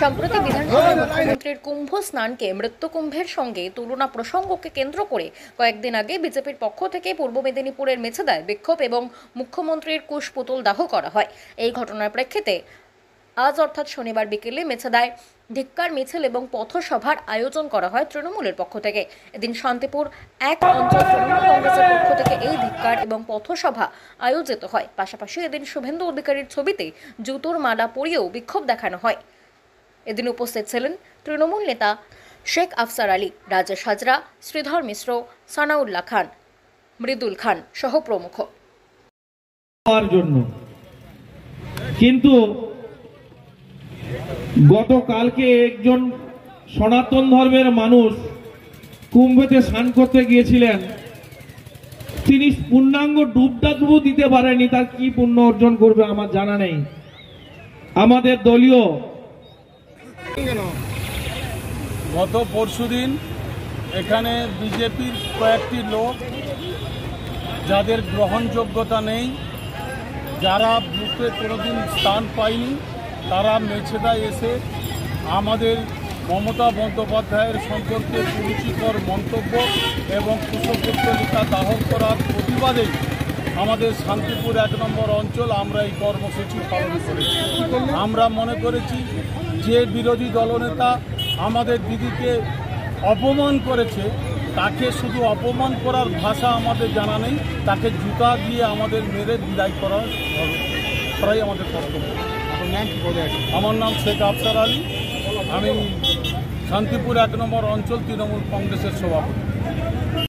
সম্প্রতি বিধানসভায় মুখ্যমন্ত্রীর কুম্ভ স্নানকে মৃত্যুকুম্ভের সঙ্গে তুলনা প্রসঙ্গকে কেন্দ্র করে কয়েকদিন আগে বিজেপির পক্ষ থেকে পূর্ব মেদিনীপুরের মেছেদায় বিক্ষোভ এবং মুখ্যমন্ত্রীর কুশপুতুল দাহ করা হয়। এই ঘটনার প্রেক্ষিতে আজ অর্থাৎ শনিবার বিকেলে মেছেদায় ধিক্কার মিছিল এবং পথসভার আয়োজন করা হয় তৃণমূলের পক্ষ থেকে। এদিন শান্তিপুর এক অঞ্চল তৃণমূল কংগ্রেসের পক্ষ থেকে এই ধিক্কার এবং পথসভা আয়োজিত হয়। পাশাপাশি এদিন শুভেন্দু অধিকারীর ছবিতে জুতোর মালা পরিয়েও বিক্ষোভ দেখানো হয়। এদিন উপস্থিত ছিলেন তৃণমূল নেতা শেখ আফসার আলী, রাজেশ হাজরা, শ্রীধর মিশ্র, সানাউল্লাহ খান, মৃদুল খান সহ প্রমুখ। কিন্তু গতকালকে একজন সনাতন ধর্মের মানুষ কুম্ভেতে স্নান করতে গিয়েছিলেন, তিনি পূর্ণাঙ্গ ডুবডাবও দিতে পারেনি। তার কি পুণ্য অর্জন করবে আমার জানা নেই। আমাদের দলীয় গত পরশুদিন এখানে বিজেপির কয়েকটি লোক, যাদের গ্রহণযোগ্যতা নেই, যারা বুথে কোনোদিন স্থান পায়নি, তারা মেছেদায় এসে আমাদের মমতা বন্দ্যোপাধ্যায়ের সম্পর্কে কুরুচিকর মন্তব্য এবং কুশপুত্তলিকা দাহ করার প্রতিবাদে আমাদের শান্তিপুর ১ নম্বর অঞ্চল আমরা এই কর্মসূচি পালন করেছি। আমরা মনে করেছি যে বিরোধী দলনেতা আমাদের দিদিকে অপমান করেছে, তাকে শুধু অপমান করার ভাষা আমাদের জানা নেই, তাকে জুতা দিয়ে আমাদের মেরে বিদায় করাই আমাদের কর্তব্য। আমার নাম শেখ আফসার আলী, আমি শান্তিপুর ১ নম্বর অঞ্চল তৃণমূল কংগ্রেসের সভাপতি।